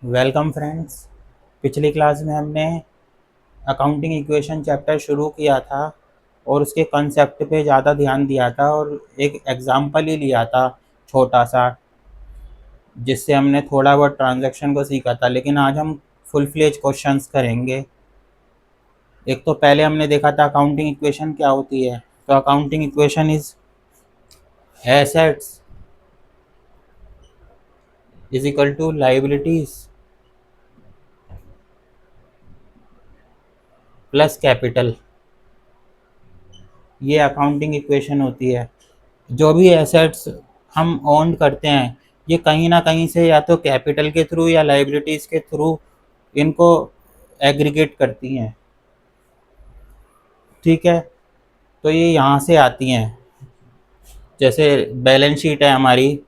Welcome friends. पिछली class में हमने अकाउंटिंग इक्वेशन चैप्टर शुरू किया था और उसके कंसेप्ट पे ज़्यादा ध्यान दिया था और एक एग्ज़ाम्पल ही लिया था छोटा सा, जिससे हमने थोड़ा बहुत ट्रांजैक्शन को सीखा था। लेकिन आज हम फुल फ्लेज क्वेश्चंस करेंगे। एक तो पहले हमने देखा था अकाउंटिंग इक्वेशन क्या होती है। तो accounting equation is assets is equal to liabilities plus capital. ये अकाउंटिंग इक्वेशन होती है। जो भी एसेट्स हम ओन करते हैं, ये कहीं ना कहीं से या तो कैपिटल के थ्रू या लाइबिलिटीज़ के थ्रू इनको एग्रीगेट करती हैं। ठीक है, तो ये यहाँ से आती हैं। जैसे बैलेंस शीट है हमारी,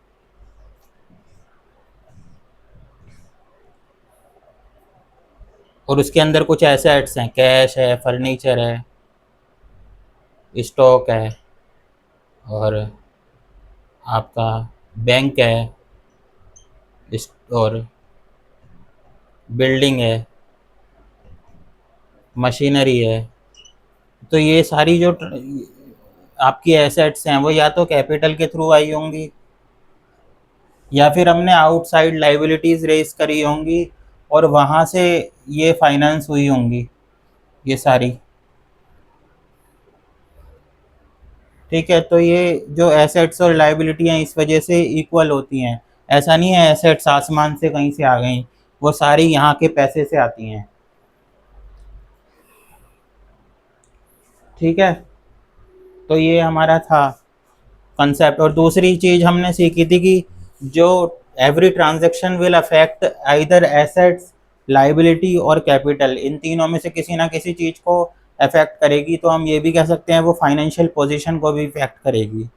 और उसके अंदर कुछ एसेट्स हैं, कैश है, फर्नीचर है, स्टॉक है, और आपका बैंक है, और बिल्डिंग है, मशीनरी है। तो ये सारी जो आपकी एसेट्स हैं वो या तो कैपिटल के थ्रू आई होंगी या फिर हमने आउटसाइड लाइबिलिटीज़ रेज करी होंगी और वहाँ से ये फाइनेंस हुई होंगी ये सारी। ठीक है, तो ये जो एसेट्स और लाइबिलिटी हैं इस वजह से इक्वल होती हैं। ऐसा नहीं है एसेट्स आसमान से कहीं से आ गई, वो सारी यहाँ के पैसे से आती हैं। ठीक है, तो ये हमारा था कंसेप्ट। और दूसरी चीज़ हमने सीखी थी कि जो every transaction will affect either assets, liability और कैपिटल, इन तीनों में से किसी ना किसी चीज़ को अफेक्ट करेगी। तो हम ये भी कह सकते हैं वो फाइनेंशियल पोजीशन को भी इफेक्ट करेगी।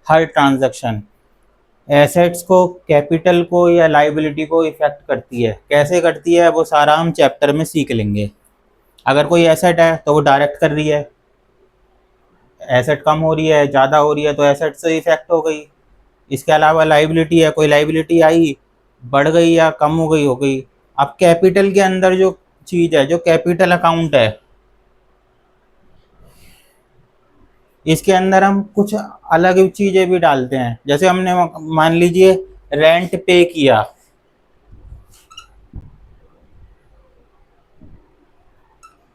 हर ट्रांजैक्शन एसेट्स को, कैपिटल को या लाइबिलिटी को इफेक्ट करती है। कैसे करती है वो सारा हम चैप्टर में सीख लेंगे। अगर कोई एसेट है तो वो डायरेक्ट कर रही है, एसेट कम हो रही है, ज़्यादा हो रही है तो एसेट से इफेक्ट हो गई। इसके अलावा लाइबिलिटी है, कोई लाइबिलिटी आई, बढ़ गई या कम हो गई। अब कैपिटल के अंदर जो चीज़ है, जो कैपिटल अकाउंट है, इसके अंदर हम कुछ अलग चीज़ें भी डालते हैं। जैसे हमने मान लीजिए रेंट पे किया,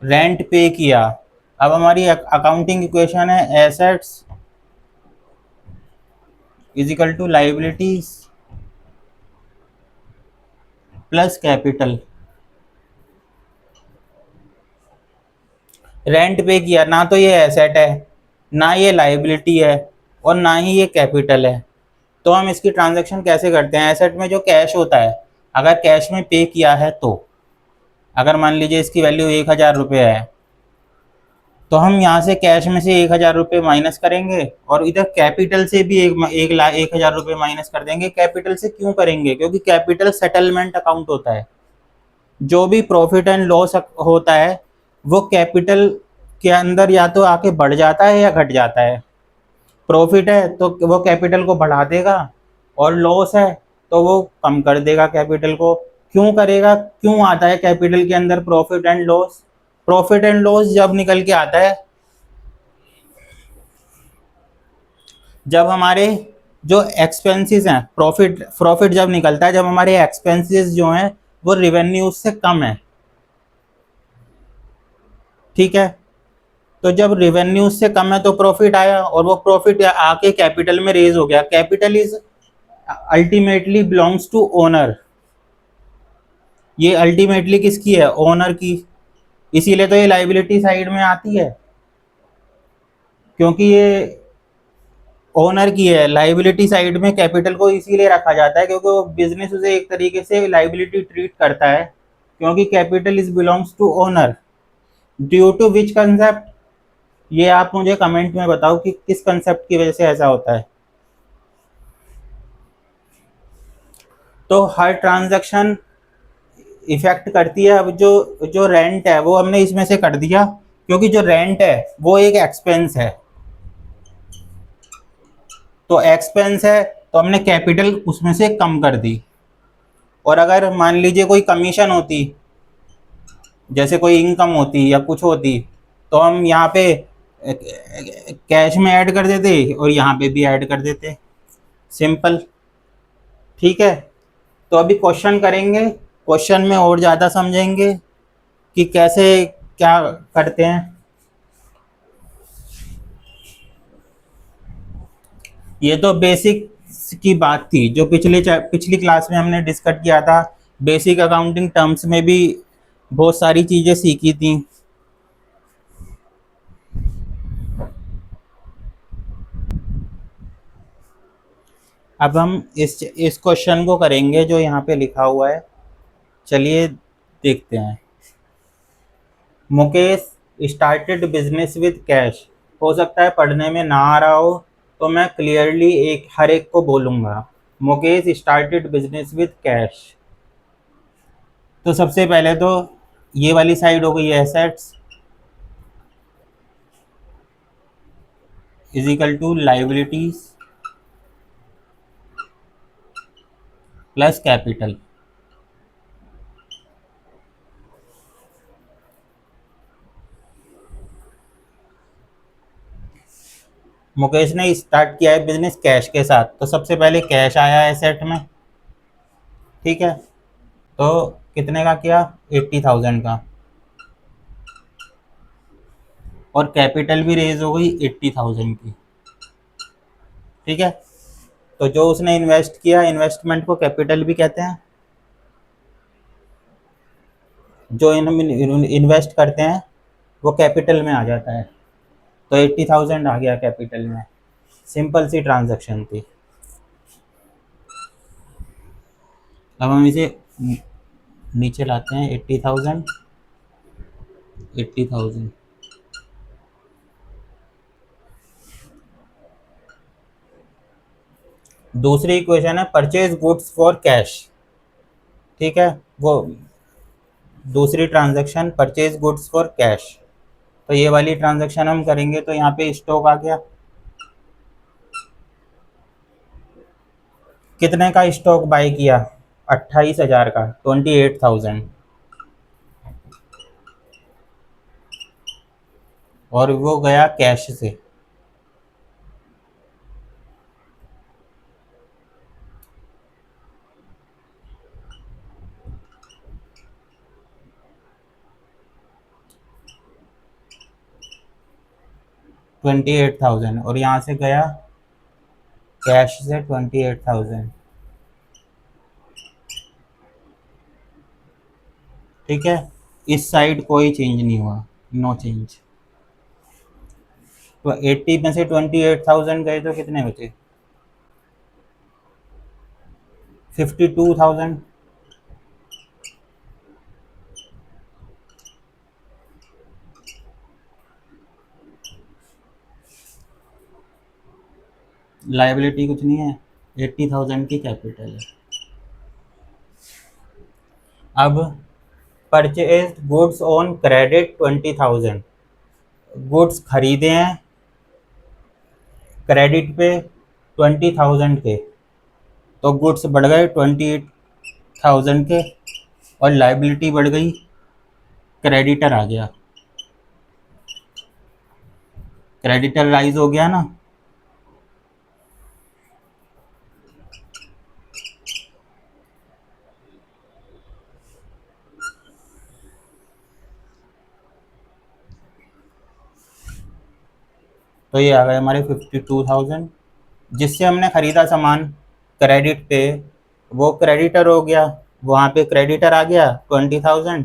रेंट पे किया। अब हमारी अकाउंटिंग इक्वेशन है assets is equal to liabilities plus capital. Rent pay किया, ना तो ये एसेट है, ना ये लाइबिलिटी है, और ना ही ये कैपिटल है। तो हम इसकी ट्रांजैक्शन कैसे करते हैं? एसेट में जो कैश होता है, अगर कैश में पे किया है तो अगर मान लीजिए इसकी वैल्यू 1,000 रुपये है, तो हम यहाँ से कैश में से 1,000 रुपये माइनस करेंगे और इधर कैपिटल से भी 1,000 रुपये माइनस कर देंगे। कैपिटल से क्यों करेंगे? क्योंकि कैपिटल सेटलमेंट अकाउंट होता है। जो भी प्रॉफिट एंड लॉस होता है वो कैपिटल के अंदर या तो आके बढ़ जाता है या घट जाता है। प्रॉफिट है तो वो कैपिटल को बढ़ा देगा, और लॉस है तो वो कम कर देगा कैपिटल को। क्यों करेगा? क्यों आता है कैपिटल के अंदर profit and loss? Profit and loss जब निकल के आता है जब हमारे जो एक्सपेंसेस हैं, प्रॉफिट प्रॉफिट जब निकलता है जब हमारे एक्सपेंसेस जो हैं वो रिवेन्यू से कम है। ठीक है, तो जब रिवेन्यू से कम है तो प्रॉफिट आया, और वो प्रॉफिट आके कैपिटल में रेज हो गया। Capital is ultimately belongs to owner. ये अल्टीमेटली किसकी है? ओनर की। इसीलिए तो ये लाइबिलिटी साइड में आती है, क्योंकि ये ओनर की है। लाइबिलिटी साइड में कैपिटल को इसीलिए रखा जाता है क्योंकि वो बिजनेस उसे एक तरीके से लाइबिलिटी ट्रीट करता है, क्योंकि capital is belongs to owner. Due to which concept? ये आप मुझे कमेंट में बताओ कि किस कंसेप्ट की वजह से ऐसा होता है। तो हर ट्रांजैक्शन इफेक्ट करती है। अब जो जो रेंट है वो हमने इसमें से कर दिया, क्योंकि जो रेंट है वो एक एक्सपेंस है। तो एक्सपेंस है तो हमने कैपिटल उसमें से कम कर दी। और अगर मान लीजिए कोई कमीशन होती, जैसे कोई इनकम होती या कुछ होती, तो हम यहाँ पे कैश में ऐड कर देते और यहाँ पे भी ऐड कर देते, सिंपल। ठीक है, तो अभी क्वेश्चन करेंगे, क्वेश्चन में और ज़्यादा समझेंगे कि कैसे क्या करते हैं। ये तो बेसिक की बात थी जो पिछली क्लास में हमने डिस्कस किया था। बेसिक अकाउंटिंग टर्म्स में भी बहुत सारी चीज़ें सीखी थी। अब हम इस क्वेश्चन को करेंगे जो यहाँ पे लिखा हुआ है। चलिए देखते हैं। Mukesh started business with cash. हो सकता है पढ़ने में ना आ रहा हो, तो मैं क्लियरली हर एक को बोलूँगा। Mukesh started business with cash. तो सबसे पहले तो ये वाली साइड हो गई assets is equal to liabilities plus capital. Mukesh ने स्टार्ट किया है बिजनेस कैश के साथ, तो सबसे पहले कैश आया एसेट में। ठीक है, तो कितने का किया? 80,000 का। और कैपिटल भी रेज हो गई 80,000 की। ठीक है, तो जो उसने इन्वेस्ट किया, इन्वेस्टमेंट को कैपिटल भी कहते हैं। जो इन्वेस्ट करते हैं वो कैपिटल में आ जाता है। तो 80,000 आ गया कैपिटल में। सिंपल सी ट्रांजैक्शन थी। अब हम इसे नीचे लाते हैं। 80,000 80,000। दूसरी इक्वेशन है परचेज गुड्स फॉर कैश। ठीक है, वो दूसरी transaction purchase goods for cash. तो ये वाली ट्रांजैक्शन हम करेंगे तो यहाँ पे स्टॉक आ गया। कितने का स्टॉक बाय किया? 28,000 का, 28,000। और वो गया कैश से। ट्वेंटी एट थाउजेंड और यहाँ से गया कैश से 28,000। ठीक है, इस साइड कोई चेंज नहीं हुआ, नो चेंज। तो 80 में से 28,000 गए तो कितने बचे? 52,000। लाइबिलिटी कुछ नहीं है, 80,000 की कैपिटल है। अब purchase goods on credit 20,000। Goods खरीदे हैं क्रेडिट पे 20,000 के, तो गुड्स बढ़ गए 28,000 के और लाइबिलिटी बढ़ गई, क्रेडिटर आ गया। क्रेडिटर राइज हो गया ना। तो ये आ गए हमारे 52,000, जिससे हमने खरीदा सामान क्रेडिट पे, वो क्रेडिटर हो गया। वहाँ पे क्रेडिटर आ गया 20,000।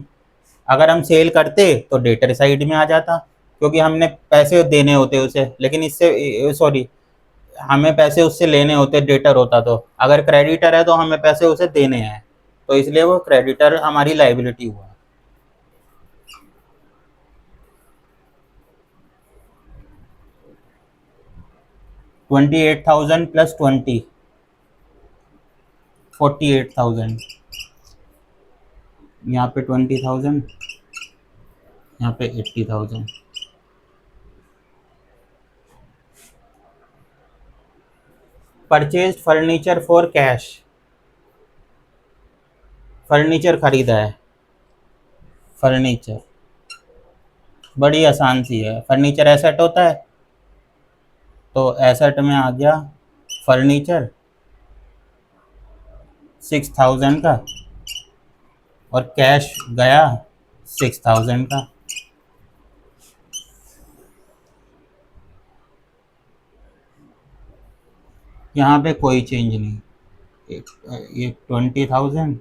अगर हम सेल करते तो डेटर साइड में आ जाता, क्योंकि हमने पैसे देने होते उसे, लेकिन इससे सॉरी, हमें पैसे उससे लेने होते, डेटर होता। तो अगर क्रेडिटर है तो हमें पैसे उसे देने हैं, तो इसलिए वो क्रेडिटर हमारी लाइबिलिटी हुआ। 28,000 प्लस 20, 48,000। यहाँ पे 20,000, यहाँ पे 80,000। Purchase furniture for cash. Furniture खरीदा है। फर्नीचर बड़ी आसान सी है, फर्नीचर एसेट होता है, तो एसेट में आ गया फर्नीचर 6000 का, और कैश गया 6000 का। यहाँ पे कोई चेंज नहीं, ये 20,000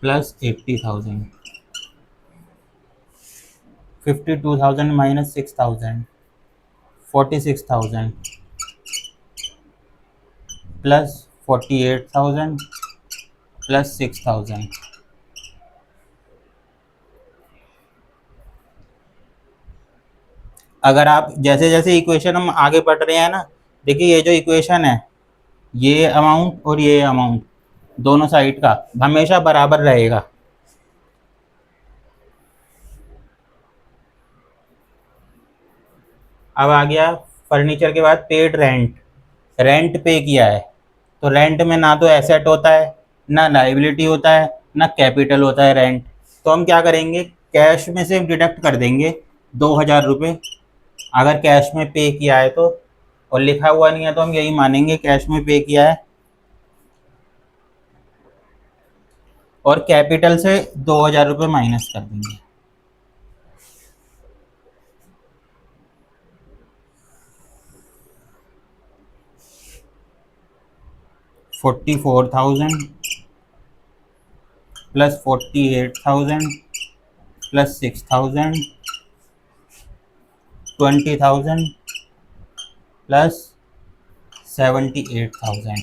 प्लस 80,000, 52,000 माइनस 6,000, 46,000 प्लस 48,000 प्लस 6,000। अगर आप जैसे जैसे इक्वेशन हम आगे पढ़ रहे हैं ना, देखिए ये जो इक्वेशन है, ये अमाउंट और ये अमाउंट दोनों साइड का हमेशा बराबर रहेगा। अब आ गया फर्नीचर के बाद पेड रेंट, रेंट पे किया है, तो रेंट में ना तो एसेट होता है, ना लाइबिलिटी होता है, ना कैपिटल होता है रेंट। तो हम क्या करेंगे, कैश में से डिडक्ट कर देंगे 2,000 रुपये, अगर कैश में पे किया है तो, और लिखा हुआ नहीं है तो हम यही मानेंगे कैश में पे किया है, और कैपिटल से 2,000 रुपये माइनस कर देंगे। $44,000 प्लस 48,000 प्लस 6,000, 20,000 प्लस 78,000।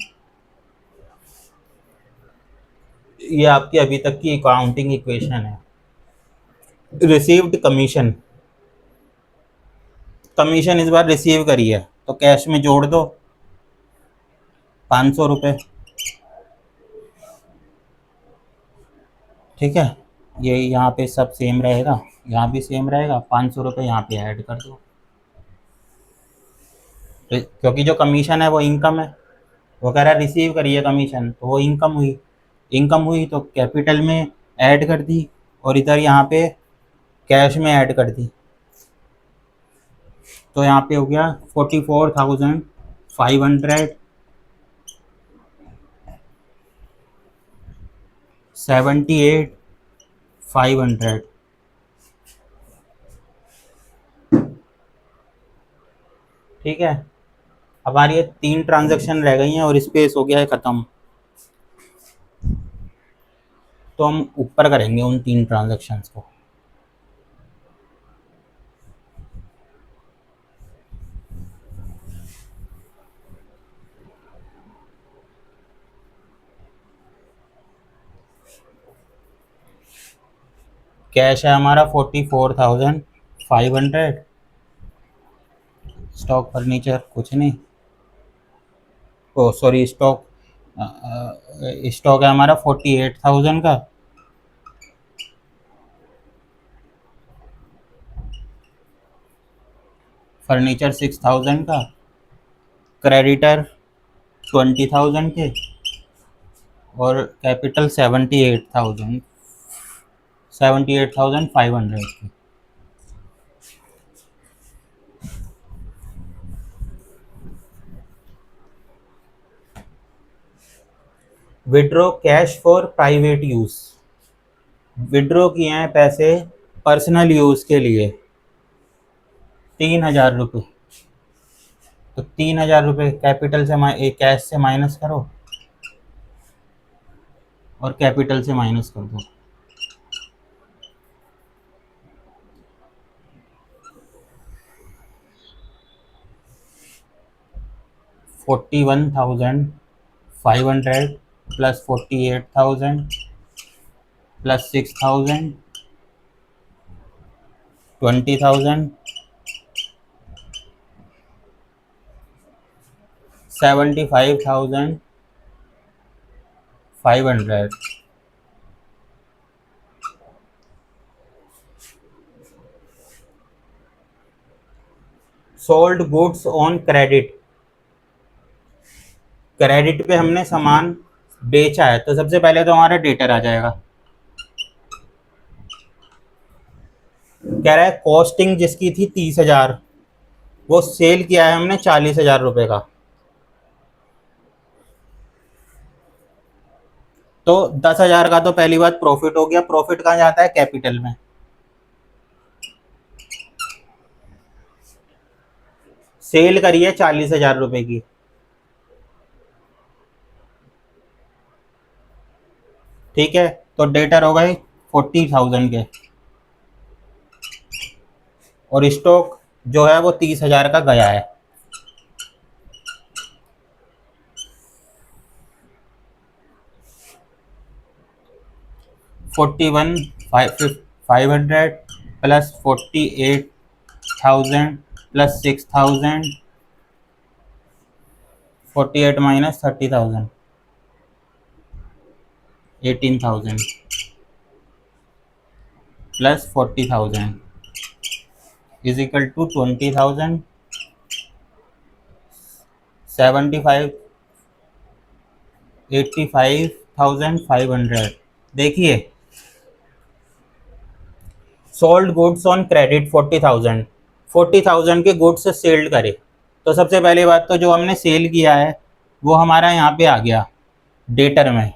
ये आपकी अभी तक की अकाउंटिंग इक्वेशन है। रिसीव्ड कमीशन, कमीशन इस बार रिसीव करी है तो कैश में जोड़ दो 500 रुपये, ठीक है। ये यहाँ पे सब सेम रहेगा, यहाँ भी सेम रहेगा, 500 रुपये यहाँ पे ऐड कर दो, क्योंकि जो कमीशन है वो इनकम है, वो कह रहा है रिसीव करिए कमीशन, तो वो इनकम हुई, इनकम हुई तो कैपिटल में ऐड कर दी, और इधर यहाँ पे कैश में ऐड कर दी, तो यहाँ पे हो गया 44,500, 78,500। ठीक है, हमारी ये 3 ट्रांजैक्शन रह गई हैं और स्पेस हो गया है ख़त्म। तो हम ऊपर करेंगे उन 3 ट्रांजैक्शंस को। कैश है हमारा 44,500, स्टॉक फर्नीचर कुछ नहीं, ओ सॉरी स्टॉक, स्टॉक है हमारा 48,000 का, फर्नीचर 6,000 का, क्रेडिटर 20,000 के, और कैपिटल 78,500 की। Withdraw cash for private use, withdraw किए हैं पैसे पर्सनल यूज़ के लिए 3,000 रुपये, तो 3,000 रुपये कैपिटल से कैश से माइनस करो और कैपिटल से माइनस कर दो। $41,500 plus 48,000 plus 6,000, 20,000, 75,500। Sold goods on credit, credit पे हमने सामान बेचा है, तो सबसे पहले तो हमारा डेटर आ जाएगा। कह रहा है कॉस्टिंग जिसकी थी 30,000, वो सेल किया है हमने 40,000 रुपये का। तो 10,000 का तो पहली बात प्रॉफिट हो गया। प्रॉफिट कहाँ जाता है? कैपिटल में। सेल करी है 40,000 रुपये की, ठीक है, तो डेटर हो गए 40,000 के, और स्टॉक जो है वो 30,000 का गया है। Forty one 500 plus 48,000 plus 6,000, 48 minus 30,000, 18,000 plus 40,000 is equal to 20,000, 75, 85,500। देखिए, सोल्ड गुड्स ऑन क्रेडिट 40,000, 40,000 के गुड्स सेल्ड करे। तो सबसे पहली बात तो जो हमने सेल किया है वो हमारा यहाँ पे आ गया डेटर में,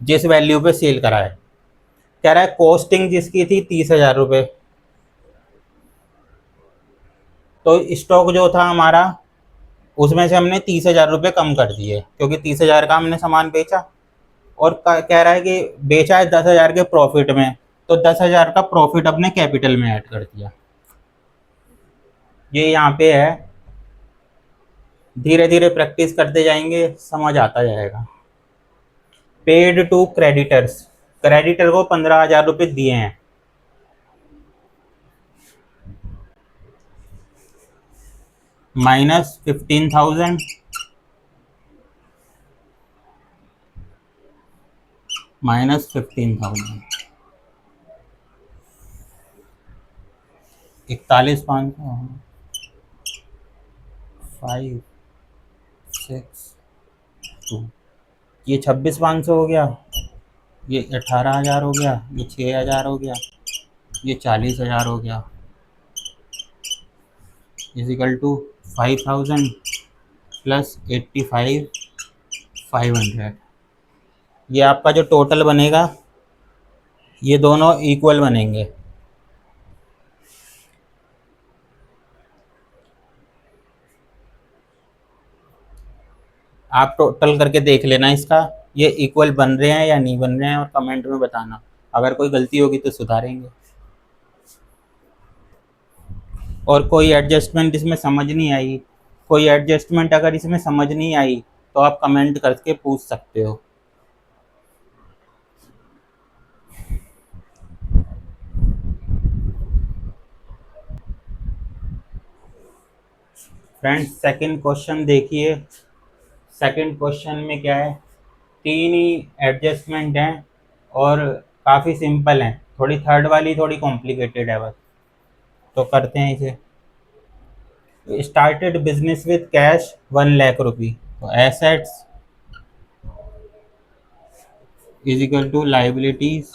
जिस वैल्यू पे सेल करा है। कह रहा है कॉस्टिंग जिसकी थी 30,000 रुपये, तो स्टॉक जो था हमारा उसमें से हमने 30,000 रुपये कम कर दिए, क्योंकि 30,000 का हमने सामान बेचा। और कह रहा है कि बेचा है 10,000 के प्रॉफिट में, तो 10,000 का प्रॉफिट अपने कैपिटल में ऐड कर दिया। ये यहाँ पे है, धीरे धीरे प्रैक्टिस करते जाएंगे, समझ आता जाएगा। पेड टू क्रेडिटर्स, क्रेडिटर को 15,000 रुपये दिए हैं, माइनस 15,000, माइनस 15,000, 41,500, 5, 6, 2, ये 26,500 हो गया, ये 18,000 हो गया, ये 6,000 हो गया, ये 40,000 हो गया, इजिकल टू 5,000 प्लस 85,500। ये आपका जो टोटल बनेगा, ये दोनों इक्वल बनेंगे। आप टोटल करके देख लेना इसका, ये इक्वल बन रहे हैं या नहीं बन रहे हैं, और कमेंट में बताना। अगर कोई गलती होगी तो सुधारेंगे। और कोई एडजस्टमेंट इसमें समझ नहीं आई, कोई एडजस्टमेंट अगर इसमें समझ नहीं आई तो आप कमेंट करके पूछ सकते हो। फ्रेंड्स, सेकंड क्वेश्चन देखिए। सेकंड क्वेश्चन में क्या है, 3 ही एडजस्टमेंट हैं और काफ़ी सिंपल हैं। थोड़ी थर्ड वाली थोड़ी कॉम्प्लिकेटेड है बस, तो करते हैं इसे। स्टार्टेड बिजनेस विद कैश 1,00,000 रुपये, तो assets is equal to liabilities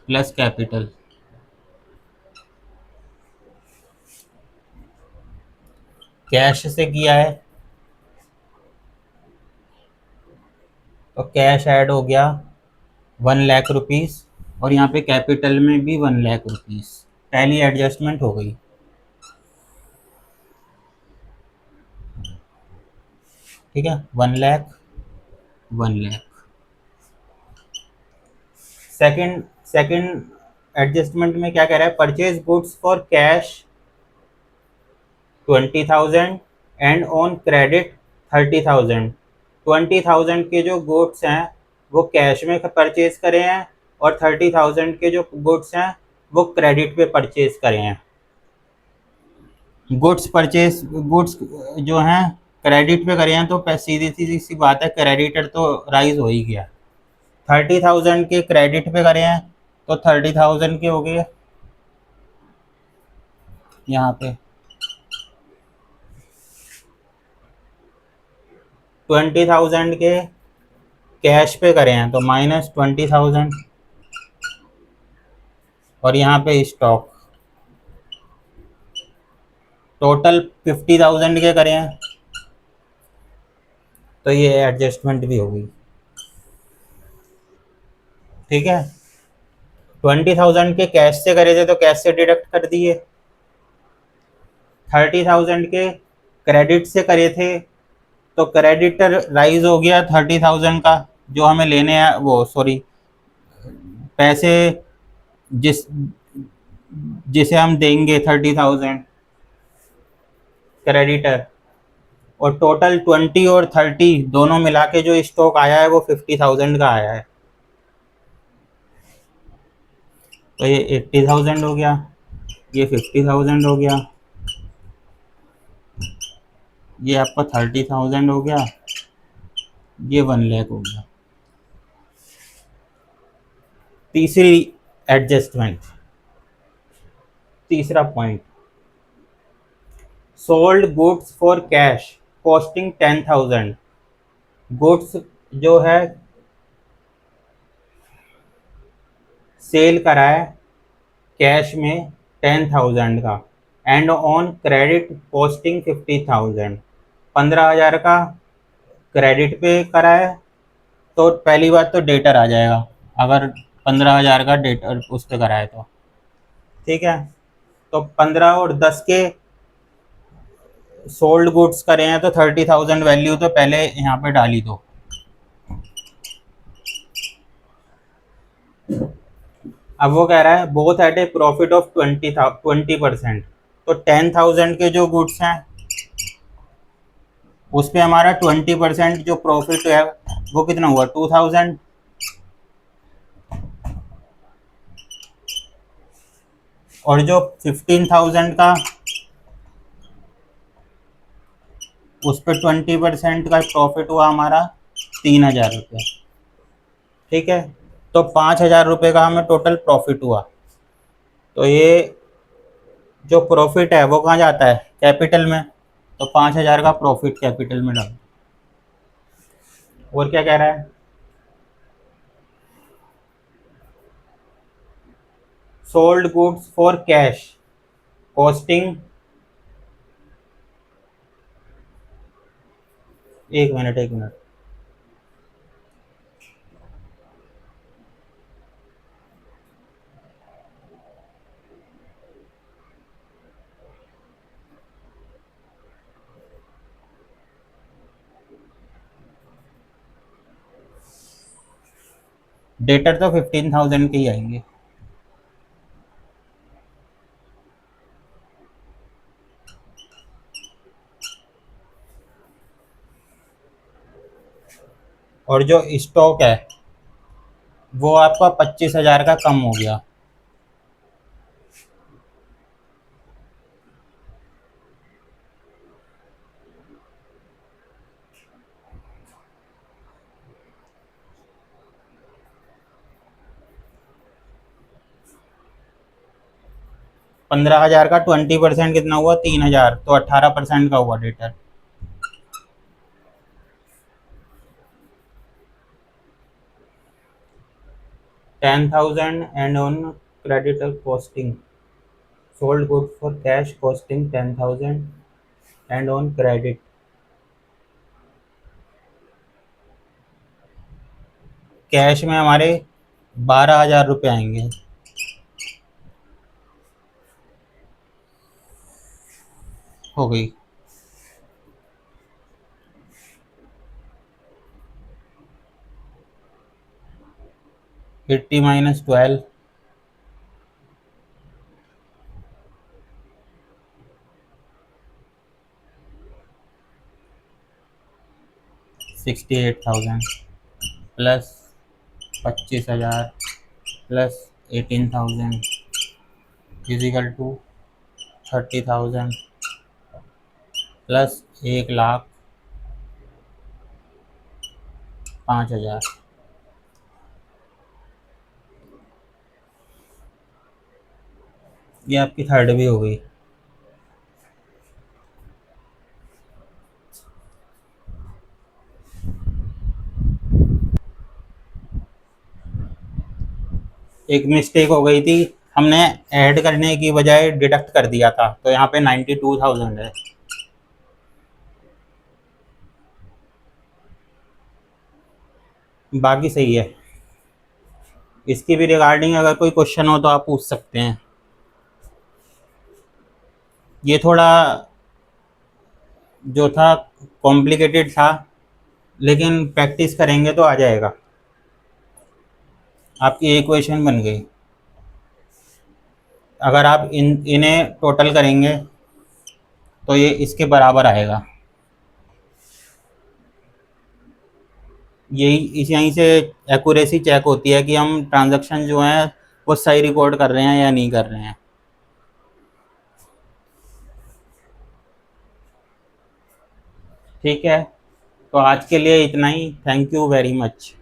plus capital. Cash से किया है तो कैश ऐड हो गया 1,00,000 रुपीज़, और यहाँ पे कैपिटल में भी 1,00,000 रुपीज़। पहली एडजस्टमेंट हो गई, ठीक है, 1,00,000, 1,00,000। सेकंड सेकंड एडजस्टमेंट में क्या कह रहा है, purchase goods for cash 20,000 and on credit 30,000। 20,000 के जो गुड्स हैं वो कैश में परचेज करे हैं, और 30,000 के जो गुड्स हैं वो क्रेडिट पे परचेज करे हैं। गुड्स जो हैं क्रेडिट पे करे हैं, तो सीधी सीधी सी बात है, क्रेडिटर तो राइज हो ही गया। 30,000 के क्रेडिट पे करे हैं तो 30,000 के हो गए यहाँ पे, 20,000 के कैश पे करे हैं तो -20,000, और यहाँ पे स्टॉक टोटल 50,000 के करे हैं, तो ये एडजस्टमेंट भी होगी। ठीक है, 20,000 के कैश से करे थे तो कैश से डिडक्ट कर दिए, 30,000 के क्रेडिट से करे थे तो क्रेडिट राइज हो गया 30,000 का, जो हमें लेने हैं वो सॉरी पैसे जिसे हम देंगे 30,000 क्रेडिटर, और टोटल 20 और 30 दोनों मिला के जो स्टॉक आया है वो 50,000 का आया है। तो ये 80,000 हो गया, ये 50,000 हो गया, ये आपका 30,000 हो गया, ये 1 लाख हो गया। तीसरी एडजस्टमेंट, तीसरा point, sold goods for cash costing 10,000। Goods जो है सेल करा है कैश में 10,000 का, एंड ऑन क्रेडिट कॉस्टिंग 50,000, 15,000 का क्रेडिट पे करा है, तो पहली बात तो डेटर आ जाएगा अगर 15,000 का डेटर उस पर करा है तो। ठीक है, तो 15 और 10 के सोल्ड गुड्स करे हैं तो 30,000 वैल्यू तो पहले यहाँ पे डाली दो। अब वो कह रहा है both at A profit of 20%, तो 10,000 के जो गुड्स हैं उस पे हमारा 20% जो प्रॉफिट है वो कितना हुआ 2,000, और जो 15,000 का उस पर 20% का प्रॉफिट हुआ हमारा 3,000 रुपये। ठीक है, तो 5,000 रुपये का हमें टोटल प्रॉफिट हुआ। तो ये जो प्रॉफिट है वो कहाँ जाता है कैपिटल में, तो 5,000 का प्रॉफिट कैपिटल में डालो। और क्या कह रहा है, sold goods for cash costing, एक मिनट, डेटर तो 15,000 के ही आएंगे। और जो स्टॉक है वो आपका 25,000 का कम हो गया। पंद्रह हजार का 20% कितना हुआ 3,000, तो 18% का हुआ debtor. $10,000 and on creditor costing, sold good for cash costing 10,000 and on credit, cash में हमारे 12,000 रुपये आएंगे। हो गई। $80 - 12 68,000 plus 25,000 plus 18,000 physical to 30,000 plus 1,05,000। ये आपकी थर्ड भी हो गई। एक मिस्टेक हो गई थी, हमने ऐड करने की बजाय डिडक्ट कर दिया था, तो यहाँ पे 92,000 है। बाकी सही है। इसकी भी रिगार्डिंग अगर कोई क्वेश्चन हो तो आप पूछ सकते हैं। ये थोड़ा जो था कॉम्प्लिकेटेड था, लेकिन प्रैक्टिस करेंगे तो आ जाएगा। आपकी इक्वेशन बन गई। अगर आप इन्हें टोटल करेंगे तो ये इसके बराबर आएगा। यही यहीं से एक्यूरेसी चेक होती है कि हम ट्रांजैक्शन जो हैं वो सही रिकॉर्ड कर रहे हैं या नहीं कर रहे हैं। ठीक है, तो आज के लिए इतना ही। Thank you very much.